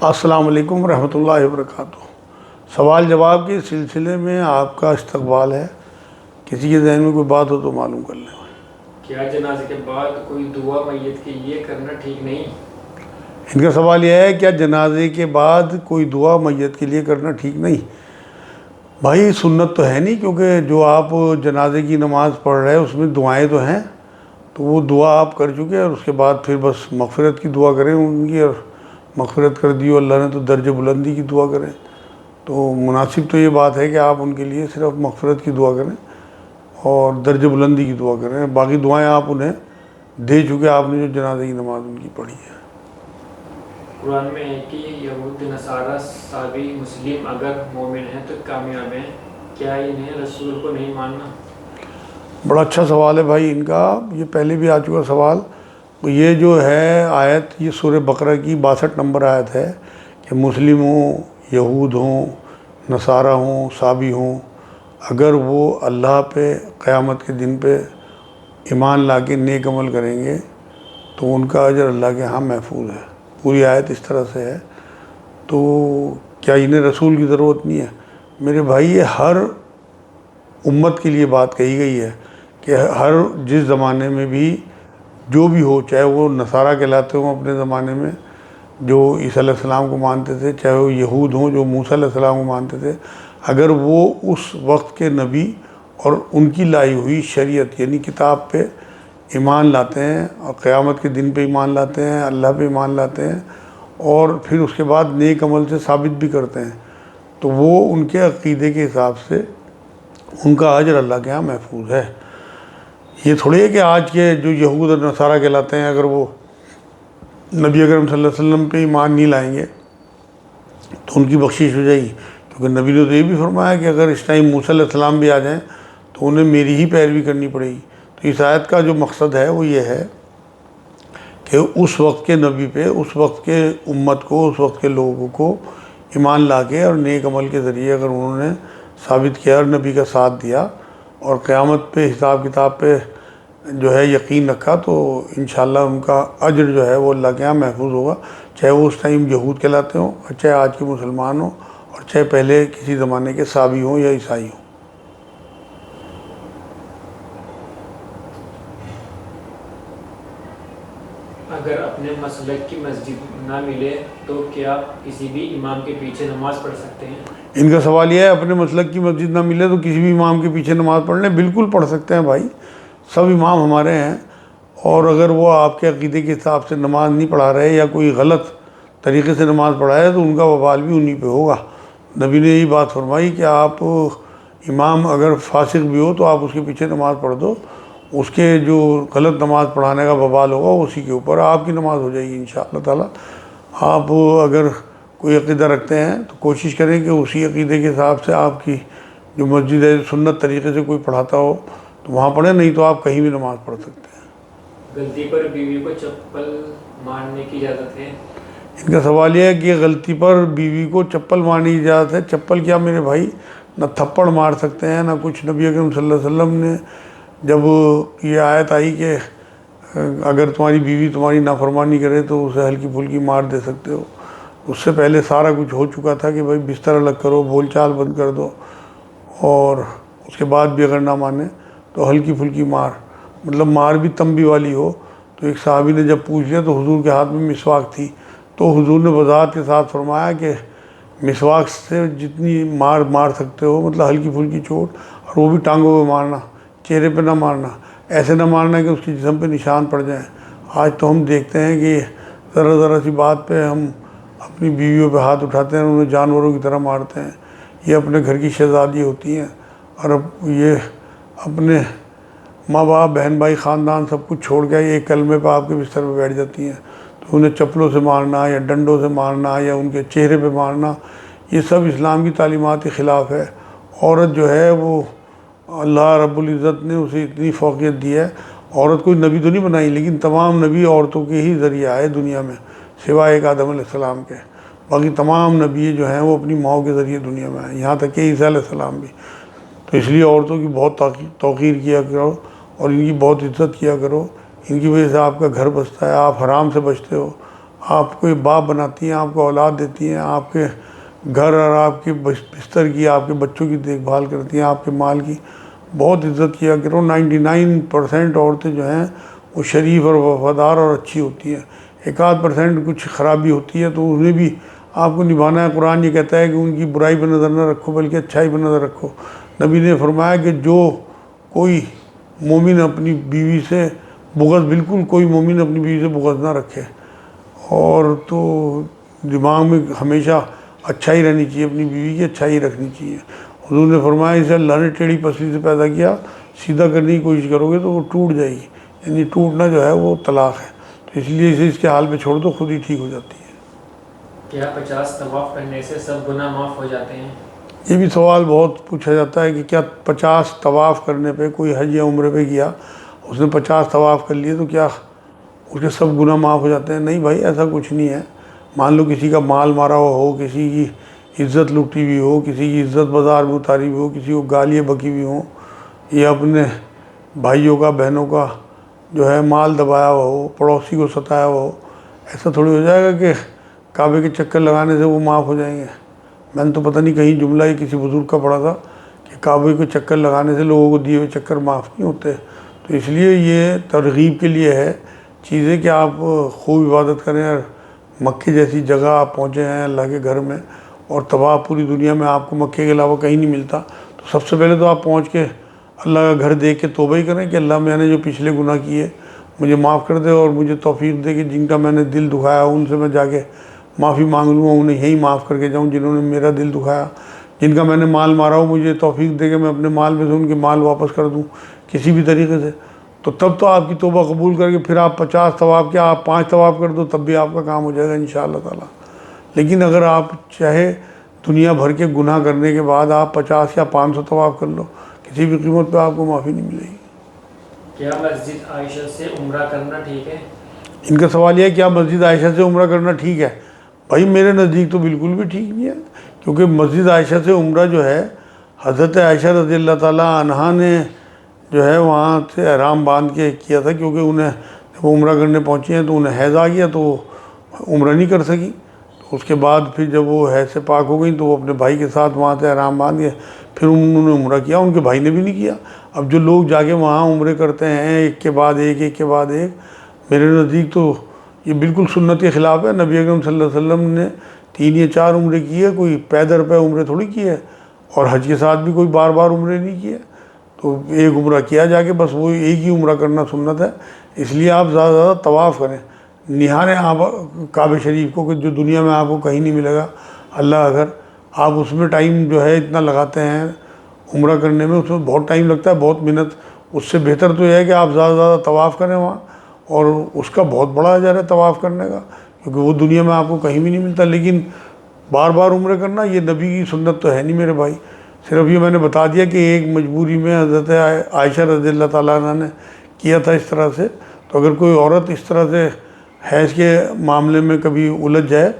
السلام علیکم ورحمۃ اللہ وبرکاتہ۔ سوال جواب کے سلسلے میں آپ کا استقبال ہے۔ کسی کے ذہن میں کوئی بات ہو تو معلوم کر لیں۔ کیا جنازے کے بعد کوئی دعا میت کے لیے کرنا ٹھیک نہیں؟ ان کا سوال یہ ہے کیا جنازے کے بعد کوئی دعا میت کے لیے کرنا ٹھیک نہیں؟ بھائی سنت تو ہے نہیں، کیونکہ جو آپ جنازے کی نماز پڑھ رہے ہیں اس میں دعائیں تو ہیں، تو وہ دعا آپ کر چکے اور اس کے بعد پھر بس مغفرت کی دعا کریں ان کی، اور مغفرت کر دی اللہ نے تو درجہ بلندی کی دعا کریں۔ تو مناسب تو یہ بات ہے کہ آپ ان کے لیے صرف مغفرت کی دعا کریں اور درجہ بلندی کی دعا کریں، باقی دعائیں آپ انہیں دے چکے آپ نے جو جنازے کی نماز ان کی پڑھی ہے۔ قرآن میں ہے کہ یہود نصارہ صابی مسلم اگر مومن ہیں تو کامیاب ہیں، کیا انہیں رسول کو نہیں ماننا؟ بڑا اچھا سوال ہے بھائی ان کا، یہ پہلے بھی آ چکا سوال۔ یہ جو ہے آیت، یہ سورہ بقرہ کی 62 نمبر آیت ہے کہ مسلم ہوں، یہود ہوں، نصارہ ہوں، صابی ہوں، اگر وہ اللہ پہ قیامت کے دن پہ ایمان لا کے نیک عمل کریں گے تو ان کا اجر اللہ کے ہاں محفوظ ہے۔ پوری آیت اس طرح سے ہے، تو کیا انہیں رسول کی ضرورت نہیں ہے؟ میرے بھائی یہ ہر امت کے لیے بات کہی گئی ہے کہ ہر جس زمانے میں بھی جو بھی ہو، چاہے وہ نصارہ کہلاتے ہوں اپنے زمانے میں جو عیسیٰ علیہ السلام کو مانتے تھے، چاہے وہ یہود ہوں جو موسیٰ علیہ السلام کو مانتے تھے، اگر وہ اس وقت کے نبی اور ان کی لائی ہوئی شریعت یعنی کتاب پہ ایمان لاتے ہیں اور قیامت کے دن پہ ایمان لاتے ہیں، اللہ پہ ایمان لاتے ہیں، اور پھر اس کے بعد نیک عمل سے ثابت بھی کرتے ہیں، تو وہ ان کے عقیدے کے حساب سے ان کا اجر اللہ کے ہاں محفوظ ہے۔ یہ تھوڑی ہے کہ آج کے جو یہود اور نصارہ کہلاتے ہیں اگر وہ نبی اکرم صلی اللہ علیہ وسلم پہ ایمان نہیں لائیں گے تو ان کی بخشش ہو جائے گی، کیونکہ نبی نے تو یہ بھی فرمایا کہ اگر اس ٹائم موسیٰ علیہ السلام بھی آ جائیں تو انہیں میری ہی پیروی کرنی پڑے گی۔ تو اس آیت کا جو مقصد ہے وہ یہ ہے کہ اس وقت کے نبی پہ، اس وقت کے امت کو، اس وقت کے لوگوں کو ایمان لا کے اور نیک عمل کے ذریعے اگر انہوں نے ثابت کیا اور نبی کا ساتھ دیا اور قیامت پہ حساب کتاب پہ جو ہے یقین رکھا، تو انشاءاللہ ان کا اجر جو ہے وہ اللہ کے ہاں محفوظ ہوگا، چاہے وہ اس ٹائم یہود کہلاتے ہوں اور چاہے آج کے مسلمان ہوں اور چاہے پہلے کسی زمانے کے صابی ہوں یا عیسائی ہوں۔ اگر اپنے مسلک کی مسجد نہ ملے تو کیا کسی بھی امام کے پیچھے نماز پڑھ سکتے ہیں؟ ان کا سوال یہ ہے اپنے مسلک کی مسجد نہ ملے تو کسی بھی امام کے پیچھے نماز پڑھ لیں۔ بالکل پڑھ سکتے ہیں بھائی، سب امام ہمارے ہیں، اور اگر وہ آپ کے عقیدے کے حساب سے نماز نہیں پڑھا رہے یا کوئی غلط طریقے سے نماز پڑھائے تو ان کا وبال بھی انہی پہ ہوگا۔ نبی نے یہی بات فرمائی کہ آپ امام اگر فاسق بھی ہو تو آپ اس کے پیچھے نماز پڑھ دو، اس کے جو غلط نماز پڑھانے کا وبال ہوگا اسی کے اوپر آپ کی نماز ہو جائے گی انشاءاللہ تعالیٰ۔ آپ اگر کوئی عقیدہ رکھتے ہیں تو کوشش کریں کہ اسی عقیدے کے حساب سے آپ کی جو مسجد ہے سنت طریقے سے کوئی پڑھاتا ہو تو وہاں پڑھیں، نہیں تو آپ کہیں بھی نماز پڑھ سکتے ہیں۔ غلطی پر بیوی کو چپل مارنے کی اجازت ہے؟ ان کا سوال یہ ہے کہ غلطی پر بیوی کو چپل مارنے کی اجازت ہے؟ چپل کیا میرے بھائی، نہ تھپڑ مار سکتے ہیں نہ کچھ۔ نبی اکرم صلی اللہ علیہ وسلم نے جب یہ آیت آئی کہ اگر تمہاری بیوی تمہاری نافرمانی کرے تو اسے ہلکی پھلکی مار دے سکتے ہو، اس سے پہلے سارا کچھ ہو چکا تھا کہ بھائی بستر الگ کرو، بول چال بند کر دو، اور اس کے بعد بھی اگر نہ مانے تو ہلکی پھلکی مار، مطلب مار بھی تنبی والی ہو۔ تو ایک صحابی نے جب پوچھ لیا تو حضور کے ہاتھ میں مسواک تھی، تو حضور نے وضاحت کے ساتھ فرمایا کہ مسواک سے جتنی مار سکتے ہو، مطلب ہلکی پھلکی چوٹ، اور وہ بھی ٹانگوں پہ مارنا، چہرے پہ نہ مارنا، ایسے نہ مارنا کہ اس کی جسم پہ نشان پڑ جائیں۔ آج تو ہم دیکھتے ہیں کہ ذرا ذرا سی بات پہ ہم اپنی بیویوں پہ ہاتھ اٹھاتے ہیں، انہیں جانوروں کی طرح مارتے ہیں۔ یہ اپنے گھر کی شہزادی ہوتی ہیں اور اب یہ اپنے ماں باپ، بہن بھائی، خاندان سب کچھ چھوڑ کے ایک کلمے پہ آپ کے بستر پہ بیٹھ جاتی ہیں، تو انہیں چپلوں سے مارنا یا ڈنڈوں سے مارنا یا ان کے چہرے پہ مارنا، یہ سب اسلام کی تعلیمات کے خلاف ہے۔ عورت جو ہے وہ اللہ رب العزت نے اسے اتنی فوقیت دی ہے، عورت کوئی نبی تو نہیں بنائی لیکن تمام نبی عورتوں کے ہی ذریعہ آئے دنیا میں، سوائے ایک آدم علیہ السلام کے، باقی تمام نبی جو ہیں وہ اپنی ماؤں کے ذریعے دنیا میں آئے، یہاں تک کہ عیسیٰ علیہ السلام بھی۔ تو اس لیے عورتوں کی بہت توقیر کیا کرو اور ان کی بہت عزت کیا کرو، ان کی وجہ سے آپ کا گھر بستا ہے، آپ حرام سے بچتے ہو، آپ کو باپ بناتی ہیں، آپ کو اولاد دیتی ہیں، آپ کے گھر اور آپ کے بستر کی، آپ کے بچوں کی دیکھ بھال کرتی ہیں، آپ کے مال کی بہت عزت کیا کرو۔ 99% عورتیں جو ہیں وہ شریف اور وفادار اور اچھی ہوتی ہیں، 1-8% کچھ خرابی ہوتی ہے تو انہیں بھی آپ کو نبھانا ہے۔ قرآن یہ کہتا ہے کہ ان کی برائی پہ نظر نہ رکھو بلکہ اچھائی پہ نظر رکھو۔ نبی نے فرمایا کہ جو کوئی مومن اپنی بیوی سے بغض، بالکل کوئی مومن اپنی بیوی سے بغض نہ رکھے، اور تو دماغ میں ہمیشہ اچھائی رہنی چاہیے، اپنی بیوی کی اچھائی رکھنی چاہیے۔ حضور نے فرمایا اسے اللہ نے ٹیڑھی پسلی سے پیدا کیا، سیدھا کرنے کی کوشش کرو گے تو وہ ٹوٹ جائے گی، یعنی ٹوٹنا جو ہے وہ طلاق ہے، تو اس لیے اسے اس کے حال پہ چھوڑ دو، خود ہی ٹھیک ہو جاتی ہے۔ کیا 50 طواف کرنے سے سب گناہ معاف ہو جاتے ہیں؟ یہ بھی سوال بہت پوچھا جاتا ہے کہ کیا 50 طواف کرنے پہ، کوئی حج یا عمرے پہ گیا، اس نے 50 طواف کر لیے تو کیا اس کے سب گناہ معاف ہو جاتے ہیں؟ نہیں بھائی، ایسا کچھ نہیں ہے۔ مان لو کسی کا مال مارا ہوا ہو، کسی کی عزت لوٹی ہوئی ہو، کسی کی عزت بازار میں اتاری ہوئی ہو، کسی کو گالیاں بکی ہوئی ہوں، یا اپنے بھائیوں کا بہنوں کا جو ہے مال دبایا ہوا ہو، پڑوسی کو ستایا ہوا ہو، ایسا تھوڑی ہو جائے گا کہ کعبے کے چکر لگانے سے وہ معاف ہو جائیں گے۔ میں نے تو پتہ نہیں کہیں جملہ ہی کسی بزرگ کا پڑھا تھا کہ کعبے کے چکر لگانے سے لوگوں کو دیے ہوئے چکر معاف نہیں ہوتے۔ تو اس لیے یہ ترغیب کے لیے ہے چیزیں کہ آپ خوب عبادت کریں، اور مکے جیسی جگہ آپ پہنچے ہیں اللہ کے گھر میں، اور طواف پوری دنیا میں آپ کو مکے کے علاوہ کہیں نہیں ملتا، تو سب سے پہلے تو آپ پہنچ کے اللہ کا گھر دیکھ کے توبہ ہی کریں کہ اللہ میں نے جو پچھلے گناہ کیے مجھے معاف کر دے، اور مجھے توفیق دے کہ جن کا میں نے دل دکھایا ان سے میں جا کے معافی مانگ لوں، انہیں یہی معاف کر کے جاؤں جنہوں نے میرا دل دکھایا۔ جن کا میں نے مال مارا ہو مجھے توفیق دے کہ میں اپنے مال میں سے ان کے مال واپس کر دوں کسی بھی طریقے سے۔ تو تب تو آپ کی توبہ قبول کر کے پھر آپ 50 طواف کیا، آپ 5 طواف کر دو تب بھی آپ کا کام ہو جائے گا انشاءاللہ تعالیٰ۔ لیکن اگر آپ چاہے دنیا بھر کے گناہ کرنے کے بعد آپ 50 یا 500 طواف کر لو، کسی بھی قیمت پہ آپ کو معافی نہیں ملے گی۔ کیا مسجد عائشہ سے عمرہ کرنا ٹھیک ہے؟ ان کا سوال یہ ہے کیا مسجد عائشہ سے عمرہ کرنا ٹھیک ہے؟ بھائی میرے نزدیک تو بالکل بھی ٹھیک نہیں ہے، کیونکہ مسجد عائشہ سے عمرہ جو ہے حضرت عائشہ رضی اللہ تعالیٰ عنہا نے جو ہے وہاں سے احرام باندھ کے کیا تھا، کیونکہ انہیں جب عمرہ کرنے پہنچی ہیں تو انہیں حیض آ گیا تو وہ عمرہ نہیں کر سکی، تو اس کے بعد پھر جب وہ حیض سے پاک ہو گئیں تو وہ اپنے بھائی کے ساتھ وہاں سے احرام باندھ کے پھر انہوں نے عمرہ کیا، ان کے بھائی نے بھی نہیں کیا۔ اب جو لوگ جا کے وہاں عمرے کرتے ہیں ایک کے بعد ایک، ایک کے بعد ایک، میرے نزدیک تو یہ بالکل سنت کے خلاف ہے۔ نبی اکرم صلی اللہ علیہ وسلم نے 3 یا 4 عمرے کیے، کوئی پیدر پہ عمرے تھوڑی کیے، اور حج کے ساتھ بھی کوئی بار بار عمرے نہیں کیے، تو ایک عمرہ کیا جا کے بس، وہ ایک ہی عمرہ کرنا سنت ہے۔ اس لیے آپ زیادہ سے زیادہ طواف کریں، نہاریں آپ کعبہ شریف کو، کہ جو دنیا میں آپ کو کہیں نہیں ملے گا۔ اللہ اگر آپ اس میں ٹائم جو ہے اتنا لگاتے ہیں عمرہ کرنے میں، اس میں بہت ٹائم لگتا ہے، بہت محنت، اس سے بہتر تو یہ ہے کہ آپ زیادہ سے زیادہ طواف کریں وہاں، اور اس کا بہت بڑا اجر ہے طواف کرنے کا، کیونکہ وہ دنیا میں آپ کو کہیں بھی نہیں ملتا۔ لیکن بار بار عمرے کرنا یہ نبی کی سنت تو ہے نہیں میرے بھائی، صرف یہ میں نے بتا دیا کہ ایک مجبوری میں حضرت عائشہ رضی اللہ تعالیٰ عنہ نے کیا تھا اس طرح سے۔ تو اگر کوئی عورت اس طرح سے حیض کے معاملے میں کبھی الجھ جائے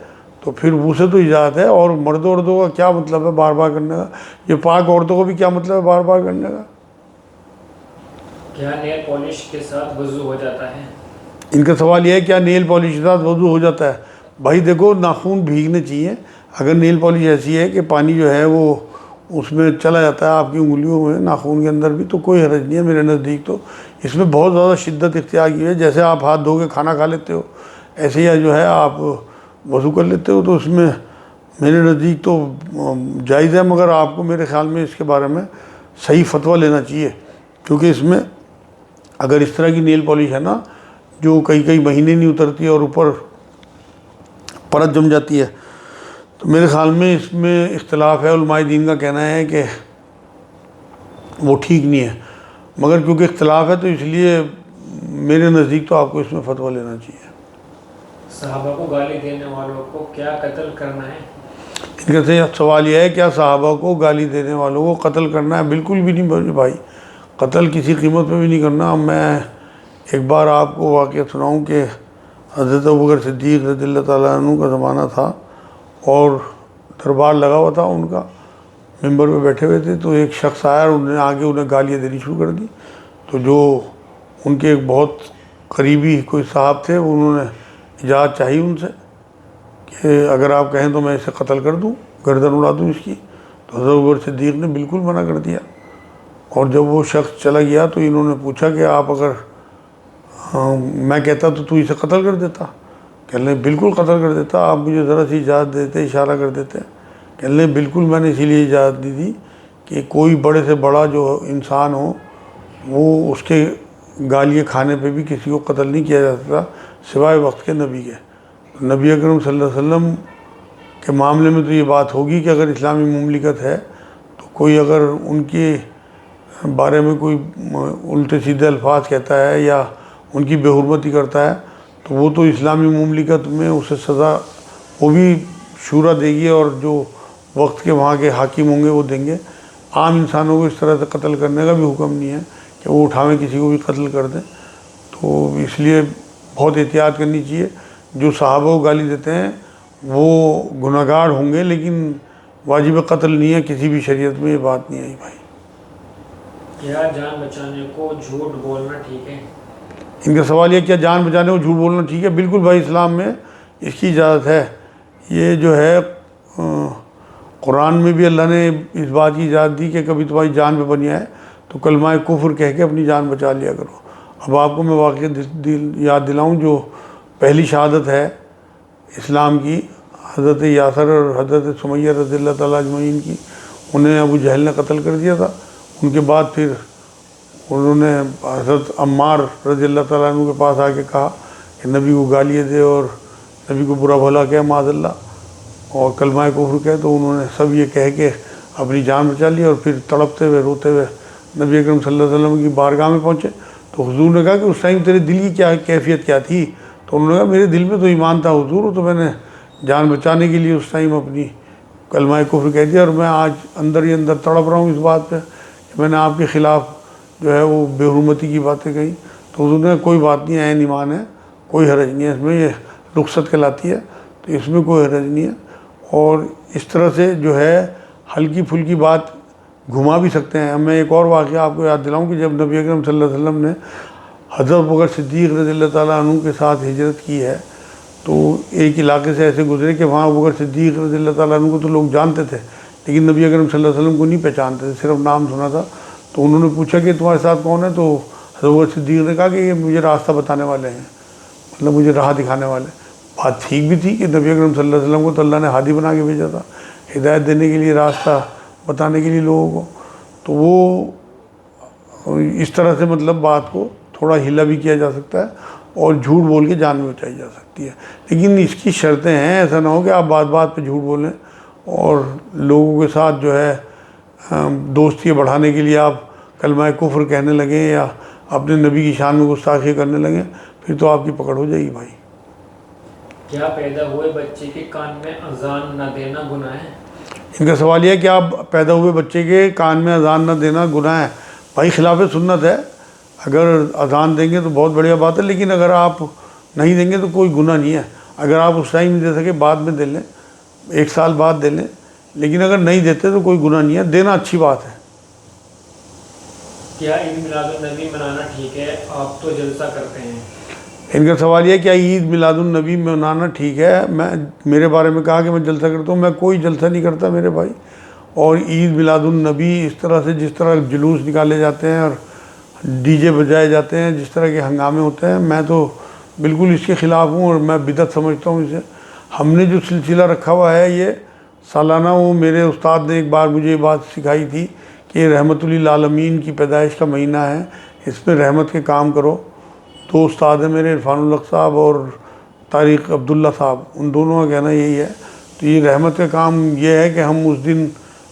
تو پھر اسے تو اجازت ہے، اور مردوں کا کیا مطلب ہے بار بار کرنے کا، یہ پاک عورتوں کو بھی کیا مطلب ہے بار بار کرنے کا۔ کیا نیل پالش کے ساتھ وضو ہو جاتا ہے؟ ان کا سوال یہ ہے کیا نیل پالش کے ساتھ وضو ہو جاتا ہے؟ بھائی دیکھو ناخن بھیگنے چاہیے، اگر نیل پالش ایسی ہے کہ پانی جو ہے وہ اس میں چلا جاتا ہے آپ کی انگلیوں میں، ناخن کے اندر بھی، تو کوئی حرج نہیں ہے میرے نزدیک۔ تو اس میں بہت زیادہ شدت اختیار کی ہے، جیسے آپ ہاتھ دھو کے کھانا کھا لیتے ہو ایسے ہی جو ہے آپ وضو کر لیتے ہو، تو اس میں میرے نزدیک تو جائز ہے، مگر آپ کو میرے خیال میں اس کے بارے میں صحیح فتویٰ لینا چاہیے، کیونکہ اس میں اگر اس طرح کی نیل پالش ہے نا جو کئی مہینے نہیں اترتی اور اوپر پرت جم جاتی ہے، تو میرے خیال میں اس میں اختلاف ہے، علماء دین کا کہنا ہے کہ وہ ٹھیک نہیں ہے، مگر کیونکہ اختلاف ہے تو اس لیے میرے نزدیک تو آپ کو اس میں فتویٰ لینا چاہیے۔ صحابہ کو گالی دینے والوں کو کیا قتل کرنا ہے؟ ان کا سے سوال یہ ہے کیا صحابہ کو گالی دینے والوں کو قتل کرنا ہے؟ بالکل بھی نہیں بھائی، قتل کسی قیمت پہ بھی نہیں کرنا۔ میں ایک بار آپ کو واقعہ سناؤں کہ حضرت ابوبکر صدیق رضی اللہ تعالیٰ عنہ کا زمانہ تھا، اور دربار لگا ہوا تھا ان کا، ممبر پہ بیٹھے ہوئے تھے، تو ایک شخص آیا اور انہوں نے آگے انہیں گالیاں دینی شروع کر دی۔ تو جو ان کے ایک بہت قریبی کوئی صاحب تھے انہوں نے اجازت چاہیے ان سے کہ اگر آپ کہیں تو میں اسے قتل کر دوں، گردن اڑا دوں اس کی. تو حضرت ابوبکر صدیق نے بالکل منع کر دیا. اور جب وہ شخص چلا گیا تو انہوں نے پوچھا کہ آپ اگر میں کہتا تو اسے قتل کر دیتا؟ کہنے لگے بالکل قتل کر دیتا، آپ مجھے ذرا سی اجازت دیتے، اشارہ کر دیتے. کہنے لگے بالکل میں نے اسی لیے اجازت دی تھی کہ کوئی بڑے سے بڑا جو انسان ہو وہ اس کے گالیے کھانے پہ بھی کسی کو قتل نہیں کیا جا سکتا سوائے وقت کے نبی کے. نبی اکرم صلی اللہ علیہ وسلم کے معاملے میں تو یہ بات ہوگی کہ اگر اسلامی مملکت ہے تو کوئی اگر ان کے بارے میں کوئی الٹے سیدھے الفاظ کہتا ہے یا ان کی بے حرمتی کرتا ہے تو وہ تو اسلامی مملکت میں اسے سزا وہ بھی شورا دے گی اور جو وقت کے وہاں کے حاکم ہوں گے وہ دیں گے. عام انسانوں کو اس طرح سے قتل کرنے کا بھی حکم نہیں ہے کہ وہ اٹھاویں کسی کو بھی قتل کر دیں. تو اس لیے بہت احتیاط کرنی چاہیے. جو صحابہ کو گالی دیتے ہیں وہ گناہ گار ہوں گے لیکن واجب قتل نہیں ہے، کسی بھی شریعت میں یہ بات نہیں آئی بھائی. کیا جان بچانے کو جھوٹ بولنا ٹھیک ہے؟ ان کا سوال یہ کیا جان بچانے کو جھوٹ بولنا ٹھیک ہے؟ بالکل بھائی، اسلام میں اس کی اجازت ہے. یہ جو ہے قرآن میں بھی اللہ نے اس بات کی اجازت دی کہ کبھی تمہاری جان پہ بنی آئے تو کلمہ کفر کہہ کے اپنی جان بچا لیا کرو. اب آپ کو میں واقعہ یاد دلاؤں جو پہلی شہادت ہے اسلام کی حضرت یاسر اور حضرت سمیہ رضی اللہ تعالیٰ اجمعین کی، انہیں ابو جہل نے قتل کر دیا تھا. ان کے بعد پھر انہوں نے حضرت عمار رضی اللہ تعالیٰ عنہ کے پاس آ کے کہا کہ نبی کو گالیاں دے اور نبی کو برا بھلا کہے معاذ اللہ اور کلمہ کفر کہے. تو انہوں نے سب یہ کہہ کے اپنی جان بچا لی اور پھر تڑپتے ہوئے روتے ہوئے نبی اکرم صلی اللہ علیہ وسلم کی بارگاہ میں پہنچے. تو حضور نے کہا کہ اس ٹائم تیرے دل کی کیا کیفیت کیا تھی؟ تو انہوں نے کہا میرے دل میں تو ایمان تھا حضور، تو میں نے جان بچانے کے لیے اس ٹائم اپنی کلمہ کفر کہہ دیا اور میں آج اندر ہی اندر تڑپ رہا ہوں اس بات پہ کہ میں نے آپ کے خلاف جو ہے وہ بے حرمتی کی باتیں کہیں. تو حضور نے کہا کوئی بات نہیں، عین ایمان ہے، کوئی حرج نہیں ہے اس میں، یہ رخصت کہلاتی ہے تو اس میں کوئی حرج نہیں ہے. اور اس طرح سے جو ہے ہلکی پھلکی بات گھما بھی سکتے ہیں. میں ایک اور واقعہ آپ کو یاد دلاؤں کہ جب نبی اکرم صلی اللہ علیہ وسلم نے حضرت ابوبکر صدیق رضی اللہ تعالیٰ عنہ کے ساتھ ہجرت کی ہے تو ایک علاقے سے ایسے گزرے کہ وہاں ابوبکر صدیق رضی اللہ تعالیٰ عنہ کو تو لوگ جانتے تھے لیکن نبی اکرم صلی اللہ علیہ وسلم کو نہیں پہچانتے تھے، صرف نام سنا تھا. تو انہوں نے پوچھا کہ تمہارے ساتھ کون ہے؟ تو حضرت ابوبکر صدیق نے کہا کہ یہ مجھے راستہ بتانے والے ہیں، مطلب مجھے راہ دکھانے والے. بات ٹھیک بھی تھی کہ نبی اکرم صلی اللہ علیہ وسلم کو تو اللہ نے ہادی بنا کے بھیجا تھا، ہدایت دینے کے لیے، راستہ بتانے کے لیے لوگوں کو. تو وہ اس طرح سے مطلب بات کو تھوڑا ہلا بھی کیا جا سکتا ہے اور جھوٹ بول کے جان بھی بچائی جا سکتی ہے. لیکن اس کی شرطیں ہیں، ایسا نہ ہو کہ آپ بات بات پہ جھوٹ بولیں اور لوگوں کے ساتھ جو ہے دوستی بڑھانے کے لیے آپ کلمہ کفر کہنے لگیں یا اپنے نبی کی شان میں گستاخی کرنے لگیں، پھر تو آپ کی پکڑ ہو جائے گی بھائی. کیا پیدا ہوئے بچے کے کان میں اذان نہ دینا گناہ ہے؟ ان کا سوال یہ ہے کہ آپ پیدا ہوئے بچے کے کان میں اذان نہ دینا گناہ ہے. بھائی خلاف سنت ہے، اگر اذان دیں گے تو بہت بڑھیا بات ہے، لیکن اگر آپ نہیں دیں گے تو کوئی گناہ نہیں ہے. اگر آپ اس ٹائم نہیں دے سکے بعد میں دے لیں، 1 سال بعد دے لیں، لیکن اگر نہیں دیتے تو کوئی گناہ نہیں ہے، دینا اچھی بات ہے. کیا عید میلاد النبی منانا ٹھیک ہے؟ آپ تو جلسہ کرتے ہیں. ان کا سوال یہ ہے کیا عید میلاد النبی منانا ٹھیک ہے؟ میرے بارے میں کہا کہ میں جلسہ کرتا ہوں، میں کوئی جلسہ نہیں کرتا میرے بھائی. اور عید میلاد النبی اس طرح سے جس طرح جلوس نکالے جاتے ہیں اور ڈی جے بجائے جاتے ہیں، جس طرح کے ہنگامے ہوتے ہیں، میں تو بالکل اس کے خلاف ہوں اور میں بدعت سمجھتا ہوں اسے. ہم نے جو سلسلہ رکھا ہوا ہے یہ سالانہ، وہ میرے استاد نے ایک بار مجھے یہ بات سکھائی تھی کہ یہ رحمت للعالمین کی پیدائش کا مہینہ ہے، اس میں رحمت کے کام کرو. 2 استاد ہیں میرے، عرفان الحق صاحب اور طارق عبداللہ صاحب، ان دونوں کا کہنا یہی ہے. تو یہ رحمت کا کام یہ ہے کہ ہم اس دن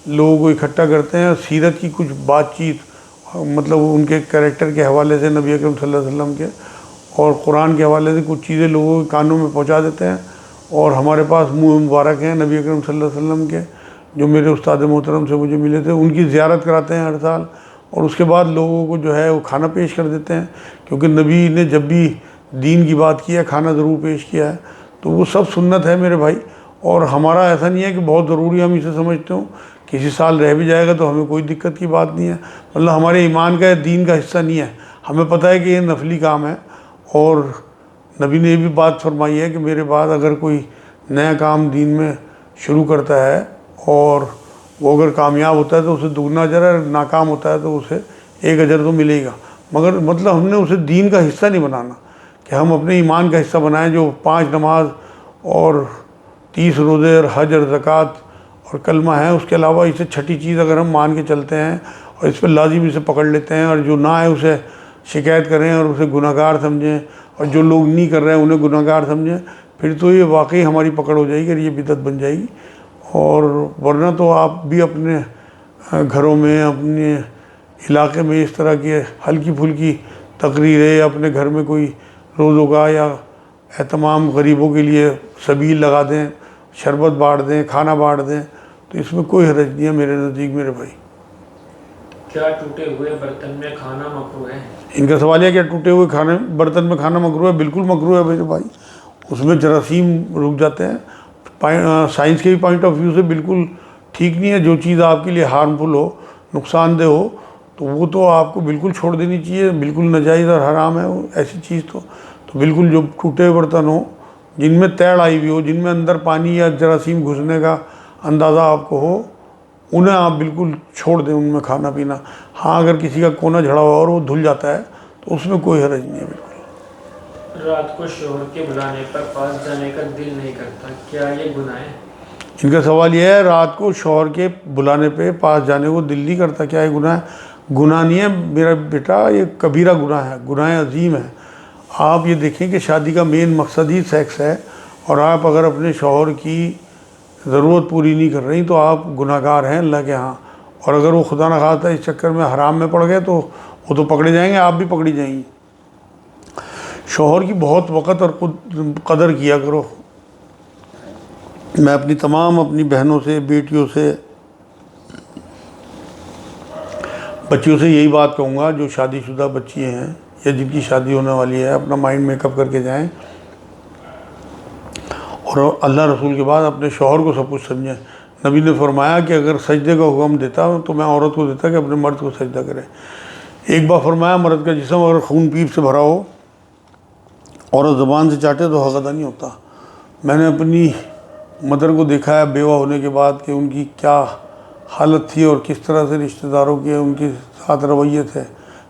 لوگوں کو اکٹھا کرتے ہیں، سیرت کی کچھ بات چیت مطلب ان کے کریکٹر کے حوالے سے، نبی اکرم صلی اللہ علیہ وسلم کے اور قرآن کے حوالے سے کچھ چیزیں لوگوں کے کانوں میں پہنچا دیتے ہیں. اور ہمارے پاس منہ مبارک ہیں نبی اکرم صلی اللہ علیہ وسلم کے جو میرے استاد محترم سے مجھے ملے تھے، ان کی زیارت کراتے ہیں ہر سال. اور اس کے بعد لوگوں کو جو ہے وہ کھانا پیش کر دیتے ہیں، کیونکہ نبی نے جب بھی دین کی بات کی ہے کھانا ضرور پیش کیا ہے. تو وہ سب سنت ہے میرے بھائی. اور ہمارا ایسا نہیں ہے کہ بہت ضروری ہم اسے سمجھتے ہوں، کسی سال رہ بھی جائے گا تو ہمیں کوئی دقت کی بات نہیں ہے. مطلب ہمارے ایمان کا دین کا حصہ نہیں ہے. ہمیں پتہ ہے کہ یہ نفلی کام ہے اور نبی نے یہ بھی بات فرمائی ہے کہ میرے بعد اگر کوئی نیا کام دین میں شروع کرتا ہے اور وہ اگر کامیاب ہوتا ہے تو اسے دگنا اجر ہے، ناکام ہوتا ہے تو اسے ایک اجر تو ملے گا، مگر مطلب ہم نے اسے دین کا حصہ نہیں بنانا کہ ہم اپنے ایمان کا حصہ بنائیں جو 5 نماز اور 30 روزے اور حج اور زکوٰۃ اور کلمہ ہے، اس کے علاوہ اسے چھٹی چیز اگر ہم مان کے چلتے ہیں اور اس پہ لازم اسے پکڑ لیتے ہیں اور جو نہ ہے اسے شکایت کریں اور اسے گناہ گار سمجھیں اور جو لوگ نہیں کر رہے ہیں انہیں گناہ گار سمجھیں، پھر تو یہ واقعی ہماری پکڑ ہو جائے گی اور یہ بدعت بن جائے گی۔ اور ورنہ تو آپ بھی اپنے گھروں میں اپنے علاقے میں اس طرح کی ہلکی پھلکی تقریریں، اپنے گھر میں کوئی روزگار یا اہتمام غریبوں کے لیے سبیل لگا دیں، شربت بانٹ دیں، کھانا بانٹ دیں، تو اس میں کوئی حرج نہیں ہے میرے نزدیک میرے بھائی۔ کیا ٹوٹے ہوئے برتن میں کھانا مکروہ ہے؟ ان کا سوال یہ کیا ٹوٹے ہوئے برتن میں کھانا مکروہ ہے؟ بالکل مکروہ ہے میرے بھائی، اس میں جراثیم رک جاتے ہیں۔ سائنس کے بھی پوائنٹ آف ویو سے بالکل ٹھیک نہیں ہے، جو چیز آپ کے لیے ہارمفل ہو، نقصان دہ ہو، تو وہ تو آپ کو بالکل چھوڑ دینی چاہیے، بالکل ناجائز اور حرام ہے وہ ایسی چیز تو بالکل جو ٹوٹے ہوئے برتن ہوں جن میں تیڑ آئی ہوئی ہو، جن میں اندر پانی یا جراثیم گھسنے کا اندازہ آپ کو ہو، انہیں آپ بالکل چھوڑ دیں ان میں کھانا پینا۔ ہاں اگر کسی کا کونا جھڑا ہوا اور وہ دھل جاتا ہے تو اس میں کوئی حرج نہیں ہے بالکل۔ رات کو شوہر کے بلانے پر پاس جانے کا دل نہیں کرتا، کیا یہ گناہ ہے؟ ان کا سوال یہ ہے رات کو شوہر کے بلانے پہ پاس جانے کو دل نہیں کرتا، کیا یہ گناہ ہے؟ گناہ نہیں ہے میرا بیٹا، یہ کبیرہ گناہ ہے، گناہ عظیم ہے۔ آپ یہ دیکھیں کہ شادی کا مین مقصد ہی سیکس ہے، اور آپ اگر اپنے شوہر کی ضرورت پوری نہیں کر رہی تو آپ گناہ گار ہیں اللہ کے ہاں، اور اگر وہ خدا نخواستہ اس چکر میں حرام میں پڑ گئے تو وہ تو پکڑے جائیں گے، آپ بھی پکڑی جائیں گی۔ شوہر کی بہت وقت اور قدر کیا کرو۔ میں اپنی بہنوں سے، بیٹیوں سے، بچیوں سے یہی بات کہوں گا جو شادی شدہ بچی ہیں یا جن کی شادی ہونے والی ہے، اپنا مائنڈ میک اپ کر کے جائیں اور اللہ رسول کے بعد اپنے شوہر کو سب کچھ سمجھیں۔ نبی نے فرمایا کہ اگر سجدے کا حکم دیتا تو میں عورت کو دیتا کہ اپنے مرد کو سجدہ کرے۔ ایک بار فرمایا مرد کا جسم اگر خون پیپ سے بھرا ہو، عورت زبان سے چاٹے تو حق ادا نہیں ہوتا۔ میں نے اپنی مدر کو دیکھا ہے بیوہ ہونے کے بعد کہ ان کی کیا حالت تھی اور کس طرح سے رشتہ داروں کے ان کے ساتھ رویے تھے۔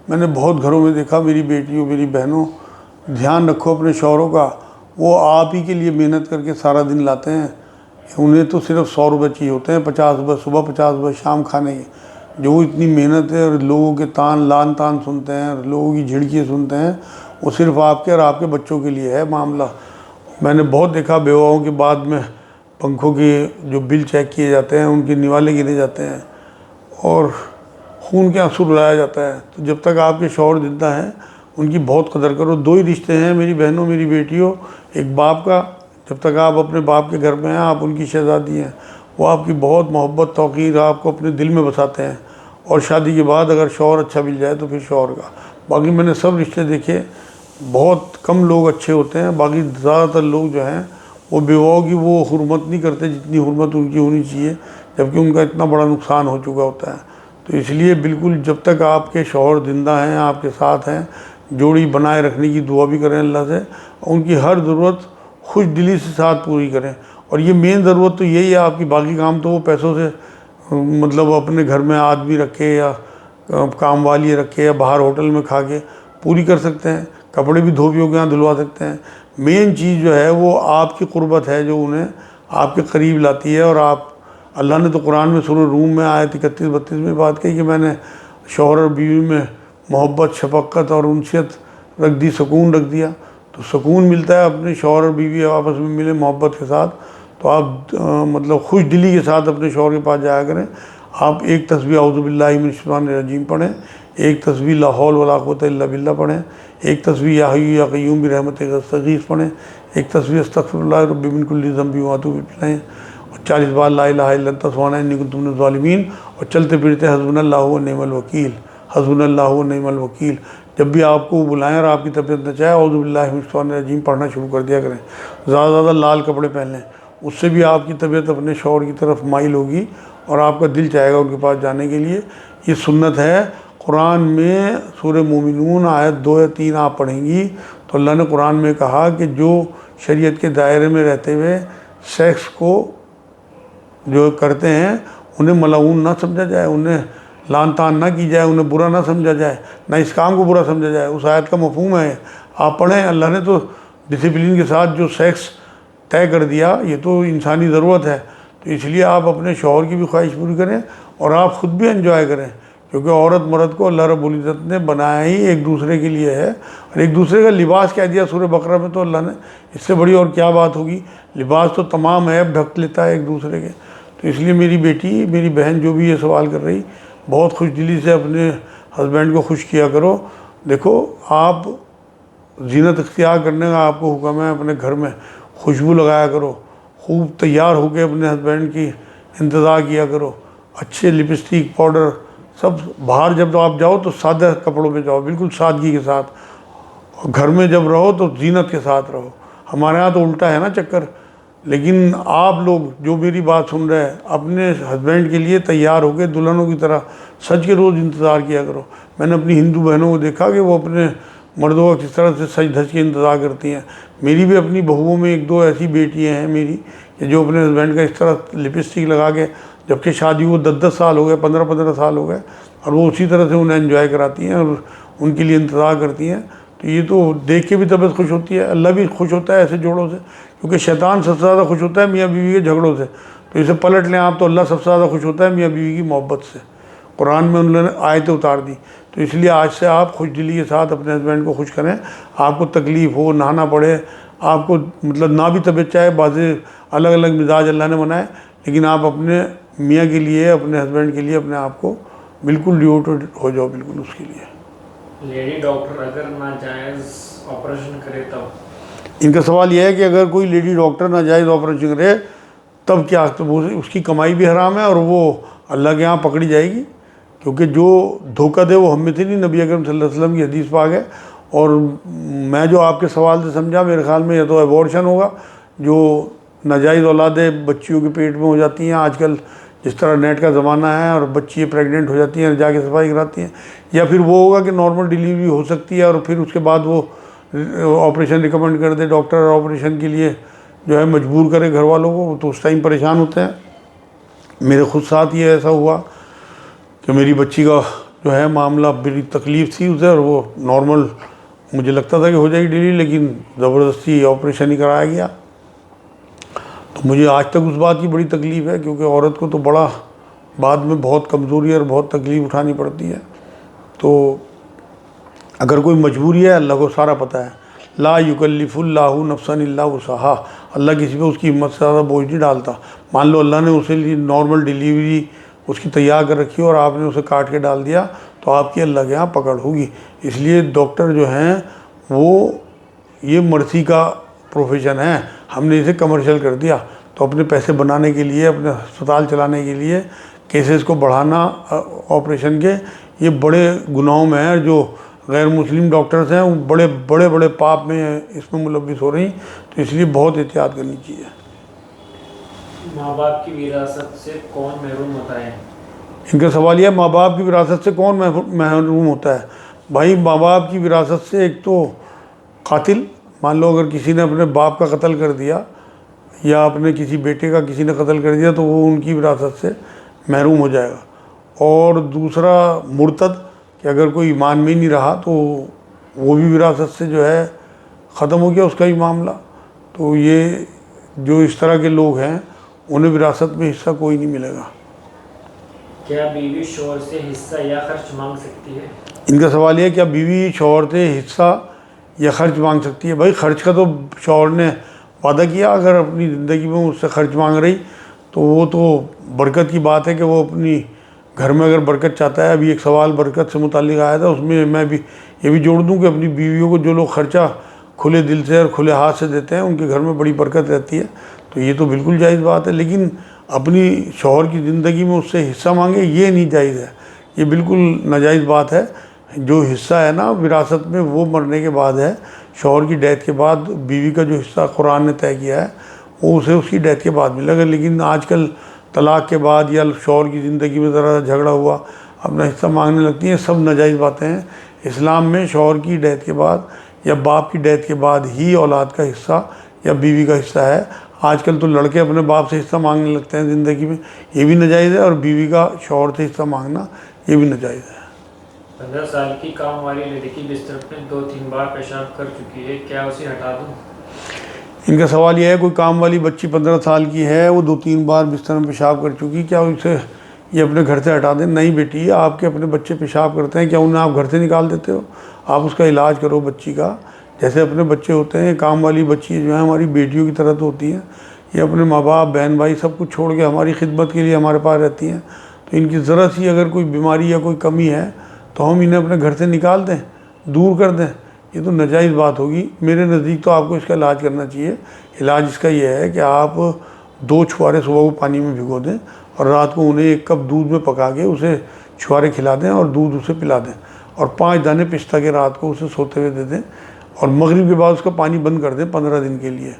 میں نے بہت گھروں میں دیکھا، میری بیٹیوں، میری بہنوں، دھیان رکھو اپنے شوہروں کا، وہ آپ ہی کے لیے محنت کر کے سارا دن لاتے ہیں، انہیں تو صرف 100 روپے چاہیے ہوتے ہیں، 50 روپے صبح، 50 روپے شام کھانے کے، جو وہ اتنی محنت ہے اور لوگوں کے لان تان سنتے ہیں اور لوگوں کی جھڑکیاں سنتے ہیں، وہ صرف آپ کے اور آپ کے بچوں کے لیے ہے معاملہ۔ میں نے بہت دیکھا بیواؤں کے بعد میں پنکھوں کے جو بل چیک کیے جاتے ہیں، ان کے نوالے گنے جاتے ہیں اور خون کے آنسو رلایا جاتا ہے۔ تو جب تک آپ کے شوہر زندہ ہیں ان کی بہت قدر کرو۔ 2 ہی رشتے ہیں میری بہنوں، میری بیٹیوں، ایک باپ کا، جب تک آپ اپنے باپ کے گھر میں ہیں آپ ان کی شہزادی ہیں، وہ آپ کی بہت محبت توقیر آپ کو اپنے دل میں بساتے ہیں، اور شادی کے بعد اگر شوہر اچھا مل جائے تو پھر شوہر کا۔ باقی میں نے سب رشتے دیکھے، بہت کم لوگ اچھے ہوتے ہیں، باقی زیادہ تر لوگ جو ہیں وہ بیواؤں کی وہ حرمت نہیں کرتے جتنی حرمت ان کی ہونی چاہیے، جبکہ ان کا اتنا بڑا نقصان ہو چکا ہوتا ہے۔ تو اس لیے بالکل جب تک آپ کے شوہر زندہ ہیں، آپ کے ساتھ ہیں، جوڑی بنائے رکھنے کی دعا بھی کریں اللہ سے، ان کی ہر ضرورت خوش دلی سے ساتھ پوری کریں۔ اور یہ مین ضرورت تو یہی ہے آپ کی، باقی کام تو وہ پیسوں سے مطلب اپنے گھر میں آدمی رکھے یا کام والی رکھے یا باہر ہوٹل میں کھا کے پوری کر سکتے ہیں، کپڑے بھی دھوبیوں کے یہاں دھلوا سکتے ہیں۔ مین چیز جو ہے وہ آپ کی قربت ہے جو انہیں آپ کے قریب لاتی ہے۔ اور آپ، اللہ نے تو قرآن میں سورہ روم میں آیت 31-32 میں بات کہی کہ میں نے شوہر اور بیوی میں محبت، شفقت اور انسیت رکھ دی، سکون رکھ دیا۔ تو سکون ملتا ہے اپنے شوہر اور بیوی آپس میں ملے محبت کے ساتھ، تو آپ مطلب خوش دلی کے ساتھ اپنے شوہر کے پاس جایا کریں۔ آپ ایک تسبیح اعوذ باللہ من الشیطان الرجیم پڑھیں، ایک تسبیح لا حول ولا قوۃ الا باللہ پڑھیں، ایک تسبیح یا حی یا قیوم برحمتک استغیث پڑھیں، ایک تسبیح استغفر اللہ ربی من کل ذنب واتوب الیہ، اور 40 بار لا الہ الا انت سبحانک انی کنت من الظالمین، اور چلتے پھرتے حسبنا اللہ و نعم الوکیل، حسبنا اللہ و نعم الوکیل۔ جب بھی آپ کو بلائیں اور آپ کی طبیعت نہ چاہے اعوذ باللہ من الشیطان الرجیم پڑھنا شروع کر دیا کریں۔ زیادہ سے زیادہ لال کپڑے پہن لیں، اس سے بھی آپ کی طبیعت اپنے شوہر کی طرف مائل ہوگی اور آپ کا دل چاہے گا ان کے پاس جانے کے لیے۔ یہ سنت ہے، قرآن میں سورہ مومنون آیت 2 یا 3 آپ پڑھیں گی تو اللہ نے قرآن میں کہا کہ جو شریعت کے دائرے میں رہتے ہوئے سیکس کو جو کرتے ہیں انہیں ملعون نہ سمجھا جائے، انہیں لعن طعن نہ کی جائے، انہیں برا نہ سمجھا جائے، نہ اس کام کو برا سمجھا جائے۔ اس آیت کا مفہوم ہے، آپ پڑھیں، اللہ نے تو ڈسپلن کے ساتھ جو سیکس طے کر دیا، یہ تو انسانی ضرورت ہے، تو اس لیے آپ اپنے شوہر کی بھی خواہش پوری کریں اور آپ خود بھی انجوائے کریں، کیونکہ عورت مرد کو اللہ رب العزت نے بنایا ہی ایک دوسرے کے لیے ہے، اور ایک دوسرے کا لباس کہہ دیا سورہ بقرہ میں، تو اللہ نے اس سے بڑی اور کیا بات ہوگی؟ لباس تو تمام عیب ڈھک لیتا ہے ایک دوسرے کے۔ تو اس لیے میری بیٹی، میری بہن جو بھی یہ سوال کر رہی، بہت خوش دلی سے اپنے ہسبینڈ کو خوش کیا کرو۔ دیکھو، آپ زینت اختیار کرنے کا آپ کو حکم ہے، اپنے گھر میں خوشبو لگایا کرو، خوب تیار ہو کے اپنے ہسبینڈ کی انتظار کیا کرو، اچھے لپسٹک پاؤڈر سب، باہر جب آپ جاؤ تو سادہ کپڑوں میں جاؤ، بالکل سادگی کے ساتھ، اور گھر میں جب رہو تو زینت کے ساتھ رہو۔ ہمارے ہاں تو الٹا ہے نا چکر، لیکن آپ لوگ جو میری بات سن رہے ہیں اپنے ہسبینڈ کے لیے تیار ہو کے دلہنوں کی طرح سج کے روز انتظار کیا کرو۔ میں نے اپنی ہندو بہنوں کو دیکھا کہ وہ اپنے مردوں کا کس طرح سے سج دھج کے انتظار کرتی ہیں۔ میری بھی اپنی بہوؤں میں 1-2 ایسی بیٹیاں ہیں میری کہ جو اپنے ہسبینڈ کا اس طرح لپسٹک لگا کے، جبکہ شادی کو 10 سال ہو گئے، 15 سال ہو گئے، اور وہ اسی طرح سے انہیں انجوائے کراتی ہیں اور ان کے لیے انتظار کرتی ہیں۔ تو یہ تو دیکھ کے بھی طبیعت خوش ہوتی ہے، اللہ بھی خوش ہوتا ہے ایسے جوڑوں سے، کیونکہ شیطان سب سے زیادہ خوش ہوتا ہے میاں بیوی کے جھگڑوں سے۔ تو اسے پلٹ لیں آپ، تو اللہ سب سے زیادہ خوش ہوتا ہے میاں بیوی کی محبت سے۔ قرآن میں انہوں نے آیتیں اتار دی، تو اس لیے آج سے آپ خوش دلی کے ساتھ اپنے ہسبینڈ کو خوش کریں۔ آپ کو تکلیف ہو، نہانا پڑے، آپ کو مطلب نہ بھی طبیعت چاہے، بعض الگ الگ مزاج اللہ نے بنائے، لیکن آپ اپنے میاں کے لیے، اپنے ہسبینڈ کے لیے اپنے آپ کو بالکل ڈیوٹڈ ہو جاؤ، بالکل اس کے لیے۔ لیڈی ڈاکٹر اگر ناجائز آپریشن کرے تب؟ ان کا سوال یہ ہے کہ اگر کوئی لیڈی ڈاکٹر ناجائز آپریشن کرے تب کیا؟ تو اس کی کمائی بھی حرام ہے اور وہ اللہ کے ہاں پکڑی جائے گی، کیونکہ جو دھوکہ دے وہ ہم میں سے نہیں، نبی اکرم صلی اللہ علیہ وسلم کی حدیث پاک ہے۔ اور میں جو آپ کے سوال سے سمجھا، میرے خیال میں یہ تو ایبورشن ہوگا، جو ناجائز اولادیں بچیوں کے پیٹ میں ہو جاتی ہیں آج کل، جس طرح نیٹ کا زمانہ ہے، اور بچی پریگننٹ ہو جاتی ہیں، جا کے صفائی کراتی ہیں، یا پھر وہ ہوگا کہ نارمل ڈیلیوری ہو سکتی ہے اور پھر اس کے بعد وہ آپریشن ریکمنڈ کر دے ڈاکٹر، آپریشن کے لیے جو ہے مجبور کرے گھر والوں کو، تو اس ٹائم پریشان ہوتے ہیں۔ میرے خود ساتھ یہ ایسا ہوا کہ میری بچی کا جو ہے معاملہ، بڑی تکلیف تھی اسے، اور وہ نارمل مجھے لگتا تھا کہ ہو جائے گی ڈیلیوری، لیکن زبردستی آپریشن ہی کرایا گیا۔ تو مجھے آج تک اس بات کی بڑی تکلیف ہے، کیونکہ عورت کو تو بڑا بعد میں بہت کمزوری اور بہت تکلیف اٹھانی پڑتی ہے۔ تو اگر کوئی مجبوری ہے، اللہ کو سارا پتہ ہے، لا یکلف اللہ نفسا الا وسعہا، اللہ کسی پہ اس کی ہمت سے زیادہ بوجھ نہیں ڈالتا۔ مان لو اللہ نے اسے لیے نارمل ڈیلیوری اس کی تیار کر رکھی اور آپ نے اسے کاٹ کے ڈال دیا، تو آپ کی اللہ کے ہاں پکڑ ہوگی۔ اس لیے ڈاکٹر جو ہیں وہ یہ مرضی کا پروفیشن ہے، ہم نے اسے کمرشل کر دیا، تو اپنے پیسے بنانے کے لیے، اپنے ہسپتال چلانے کے لیے کیسز کو بڑھانا آپریشن کے، یہ بڑے گناہوں میں ہے۔ جو غیر مسلم ڈاکٹرز ہیں وہ بڑے بڑے بڑے پاپ میں اس میں ملوث ہو رہی ہیں، تو اس لیے بہت احتیاط کرنی چاہیے۔ ماں باپ کی وراثت سے کون محروم ہوتا ہے؟ ان کا سوال یہ ہے، ماں باپ کی وراثت سے کون محروم ہوتا ہے؟ بھائی، ماں باپ کی وراثت سے ایک تو قاتل، مان لو اگر کسی نے اپنے باپ کا قتل کر دیا، یا اپنے کسی بیٹے کا کسی نے قتل کر دیا، تو وہ ان کی وراثت سے محروم ہو جائے گا۔ اور دوسرا مرتد، کہ اگر کوئی ایمان میں نہیں رہا تو وہ بھی وراثت سے جو ہے ختم ہو گیا اس کا ہی معاملہ۔ تو یہ جو اس طرح کے لوگ ہیں انہیں وراثت میں حصہ کوئی نہیں ملے گا۔ کیا بیوی شوہر سے حصہ یا خرچ مانگ سکتی ہے؟ ان کا سوال یہ ہے، کیا بیوی شوہر سے حصہ یا خرچ مانگ سکتی ہے؟ بھائی، خرچ کا تو شوہر نے وعدہ کیا، اگر اپنی زندگی میں اس سے خرچ مانگ رہی تو وہ تو برکت کی بات ہے کہ وہ اپنی گھر میں اگر برکت چاہتا ہے۔ ابھی ایک سوال برکت سے متعلق آیا تھا، اس میں میں بھی یہ بھی جوڑ دوں کہ اپنی بیویوں کو جو لوگ خرچہ کھلے دل سے اور کھلے ہاتھ سے دیتے ہیں ان کے گھر میں بڑی برکت رہتی ہے، تو یہ تو بالکل جائز بات ہے۔ لیکن اپنی شوہر کی زندگی میں اس سے حصہ مانگے، یہ نہیں جائز ہے، یہ بالکل ناجائز بات ہے۔ جو حصہ ہے نا وراثت میں، وہ مرنے کے بعد ہے، شوہر کی ڈیتھ کے بعد بیوی کا جو حصہ قرآن نے طے کیا ہے وہ اسے اس کی ڈیتھ کے بعد ملے گا۔ لیکن آج کل طلاق کے بعد یا شوہر کی زندگی میں ذرا جھگڑا ہوا، اپنا حصہ مانگنے لگتی ہیں. سب ناجائز باتیں ہیں. اسلام میں شوہر کی ڈیتھ کے بعد یا باپ کی ڈیتھ کے بعد ہی اولاد کا حصہ یا بیوی کا حصہ ہے. آج کل تو لڑکے اپنے باپ سے حصہ مانگنے لگتے ہیں زندگی میں, یہ بھی ناجائز ہے, اور بیوی کا شوہر سے حصہ مانگنا یہ بھی ناجائز ہے. 15 سال کی کام والی لڑکی بستر پہ 2-3 بار پیشاب کر چکی ہے, کیا اسے ہٹا دوں؟ ان کا سوال یہ ہے, کوئی کام والی بچی 15 سال کی ہے, وہ 2-3 بار بستر میں پیشاب کر چکی, کیا اسے یہ اپنے گھر سے ہٹا دیں؟ نہیں بیٹی, آپ کے اپنے بچے پیشاب کرتے ہیں, کیا انہیں آپ گھر سے نکال دیتے ہو؟ آپ اس کا علاج کرو بچی کا, جیسے اپنے بچے ہوتے ہیں. کام والی بچی جو ہیں ہماری بیٹیوں کی طرح تو ہوتی ہیں, یہ اپنے ماں باپ بہن بھائی سب کچھ چھوڑ کے ہماری خدمت کے لیے ہمارے پاس رہتی ہیں. تو ان کی ذرا سی اگر کوئی بیماری یا کوئی کمی ہے تو ہم انہیں اپنے گھر سے نکال دیں, دور کر دیں؟ یہ تو ناجائز بات ہوگی. میرے نزدیک تو آپ کو اس کا علاج کرنا چاہیے. علاج اس کا یہ ہے کہ آپ 2 چھوارے صبح کو پانی میں بھگو دیں, اور رات کو انہیں 1 کپ دودھ میں پکا کے اسے چھوارے کھلا دیں, اور دودھ اسے پلا دیں, اور 5 دانے پستہ کے رات کو اسے سوتے ہوئے دے دیں, اور مغرب کے بعد اس کا پانی بند کر دیں 15 دن کے لیے.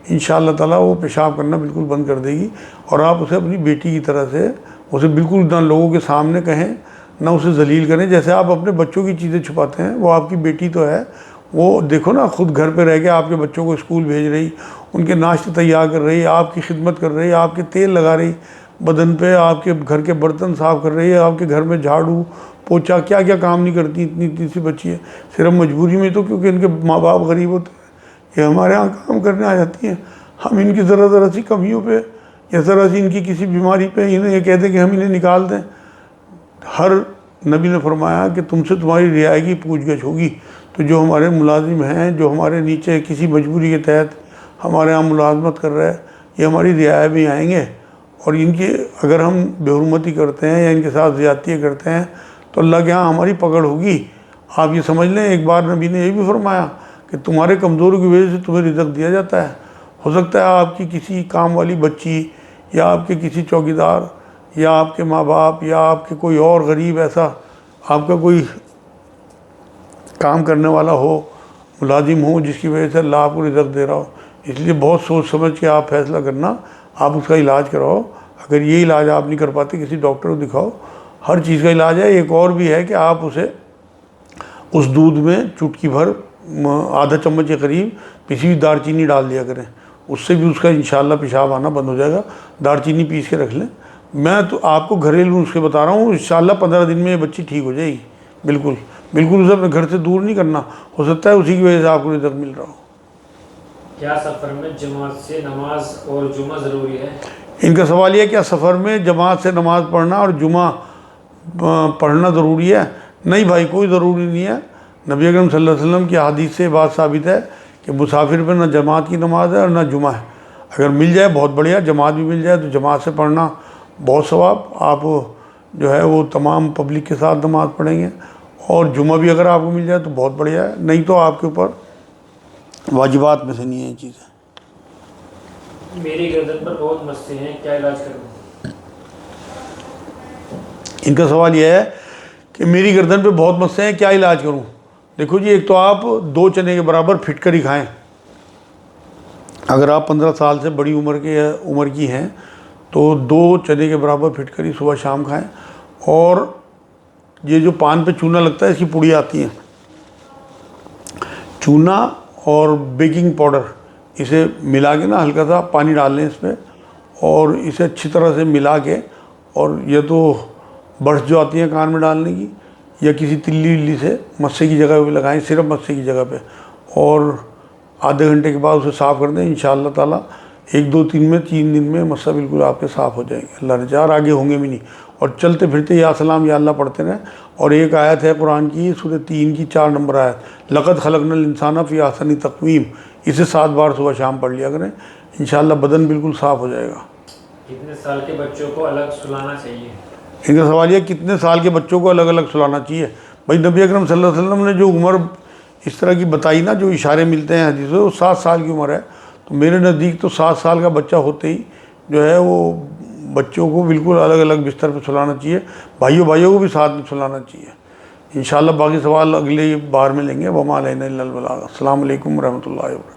انشاءاللہ تعالیٰ وہ پیشاب کرنا بالکل بند کر دے گی. اور آپ اسے اپنی بیٹی کی طرح سے, اسے بالکل نہ لوگوں کے سامنے کہیں نہ اسے ذلیل کریں. جیسے آپ اپنے بچوں کی چیزیں چھپاتے ہیں, وہ آپ کی بیٹی تو ہے, وہ دیکھو نا خود گھر پہ رہ کے آپ کے بچوں کو اسکول بھیج رہی, ان کے ناشتے تیار کر رہی, آپ کی خدمت کر رہی, آپ کے تیل لگا رہی بدن پہ, آپ کے گھر کے برتن صاف کر رہی ہے, آپ کے گھر میں جھاڑو پوچھا کیا کیا کام نہیں کرتی. اتنی سی بچی ہے, صرف مجبوری میں تو کیونکہ ان کے ماں باپ غریب ہوتے ہیں یہ ہمارے ہاں کام کرنے آ جاتی ہیں. ہم ان کی ذرا سی کمیوں پہ یا ذرا سی ان کی کسی بیماری پہ انہیں یہ کہتے ہیں کہ ہم انہیں نکال دیں. ہر نبی نے فرمایا کہ تم سے تمہاری رعایا کی پوچھ گچھ ہوگی. تو جو ہمارے ملازم ہیں, جو ہمارے نیچے کسی مجبوری کے تحت ہمارے ہاں ملازمت کر رہے ہیں, یہ ہماری رعایا بھی آئیں گے, اور ان کی اگر ہم بے حرمتی کرتے ہیں یا ان کے ساتھ زیادتی کرتے ہیں تو اللہ کے ہاں ہماری پکڑ ہوگی. آپ یہ سمجھ لیں, ایک بار نبی نے یہ بھی فرمایا کہ تمہارے کمزوروں کی وجہ سے تمہیں رزق دیا جاتا ہے. ہو سکتا ہے آپ کی کسی کام والی بچی یا آپ کے کسی چوکیدار یا آپ کے ماں باپ یا آپ کے کوئی اور غریب ایسا آپ کا کوئی کام کرنے والا ہو, ملازم ہو, جس کی وجہ سے اللہ آپ کو رزق دے رہا ہو. اس لیے بہت سوچ سمجھ کے آپ فیصلہ کرنا, آپ اس کا علاج کراؤ. اگر یہ علاج آپ نہیں کر پاتے کسی ڈاکٹر کو دکھاؤ. ہر چیز کا علاج ہے. ایک اور بھی ہے کہ آپ اسے اس دودھ میں چٹکی بھر آدھا چمچ کے قریب پسی ہوئی دار چینی ڈال دیا کریں, اس سے بھی اس کا انشاءاللہ پیشاب آنا بند ہو جائے گا. دار چینی پیس کے رکھ لیں. میں تو آپ کو گھریلو نسخے بتا رہا ہوں, انشاءاللہ 15 دن میں یہ بچی ٹھیک ہو جائے گی. بالکل اسے اپنے گھر سے دور نہیں کرنا. ہو سکتا ہے اسی کی وجہ سے آپ کو رزق مل رہا ہو. کیا سفر میں جماعت سے نماز اور جمعہ ضروری ہے؟ ان کا سوال یہ ہے کیا سفر میں جماعت سے نماز پڑھنا اور جمعہ پڑھنا ضروری ہے؟ نہیں بھائی, کوئی ضروری نہیں ہے. نبی اکرم صلی اللہ علیہ وسلم کی حدیث سے بات ثابت ہے کہ مسافر پہ نہ جماعت کی نماز ہے اور نہ جمعہ ہے. اگر مل جائے بہت بڑھیا, جماعت بھی مل جائے تو جماعت سے پڑھنا بہت ثواب. آپ جو ہے وہ تمام پبلک کے ساتھ نماز پڑھیں گے, اور جمعہ بھی اگر آپ کو مل جائے تو بہت بڑھیا ہے. نہیں تو آپ کے اوپر واجبات میں سے نہیں ہے یہ چیزیں. میری گردن پر بہت مسئلے ہیں, کیا علاج کروں؟ ان کا سوال یہ ہے کہ میری گردن پہ بہت مسئلے ہیں, کیا علاج کروں؟ دیکھو جی, ایک تو آپ 2 چنے کے برابر پھٹ کر ہی کھائیں. اگر آپ 15 سال سے بڑی عمر کی ہیں تو 2 چنے کے برابر پھٹ کر ہی صبح شام کھائیں. اور یہ جو پان پہ چونا لگتا ہے اس کی پوڑی آتی ہیں, چونا اور بیکنگ پاؤڈر اسے ملا کے نا ہلکا سا پانی ڈال لیں اس پہ, اور اسے اچھی طرح سے ملا کے, اور یہ تو برش جو آتی ہیں کان میں ڈالنے کی, یا کسی تلی سے مسے کی جگہ پہ لگائیں, صرف مسے کی جگہ پہ, اور آدھے گھنٹے کے بعد اسے صاف کر دیں. انشاءاللہ تعالیٰ 1-2-3 دن میں مسا بالکل آپ کے صاف ہو جائیں گے. اللہ نے چاہا آگے ہوں گے بھی نہیں. اور چلتے پھرتے یا سلام یا اللہ پڑھتے رہیں. اور ایک آیت ہے قرآن کی, سورہ 3 کی 4 نمبر آیت, لقد خلقنا الانسان فی احسن تقویم, اسے 7 بار صبح شام پڑھ لیا کریں. انشاءاللہ بدن بالکل صاف ہو جائے گا. کتنے سال کے بچوں کو الگ سلانا چاہیے؟ ان کا سوال یہ کتنے سال کے بچوں کو الگ الگ سلانا چاہیے. بھائی نبی اکرم صلی اللہ علیہ وسلم نے جو عمر اس طرح کی بتائی نا, جو اشارے ملتے ہیں حدیث سے, وہ 7 سال کی عمر ہے. تو میرے نزدیک تو 7 سال کا بچہ ہوتے ہی جو ہے وہ بچوں کو بالکل الگ الگ بستر پہ سلانا چاہیے. بھائیوں کو بھی ساتھ میں سلانا چاہیے. انشاءاللہ باقی سوال اگلے بار میں لیں گے. وما علینا الا البلاغ. السلام علیکم ورحمۃ اللہ وبرکاتہ.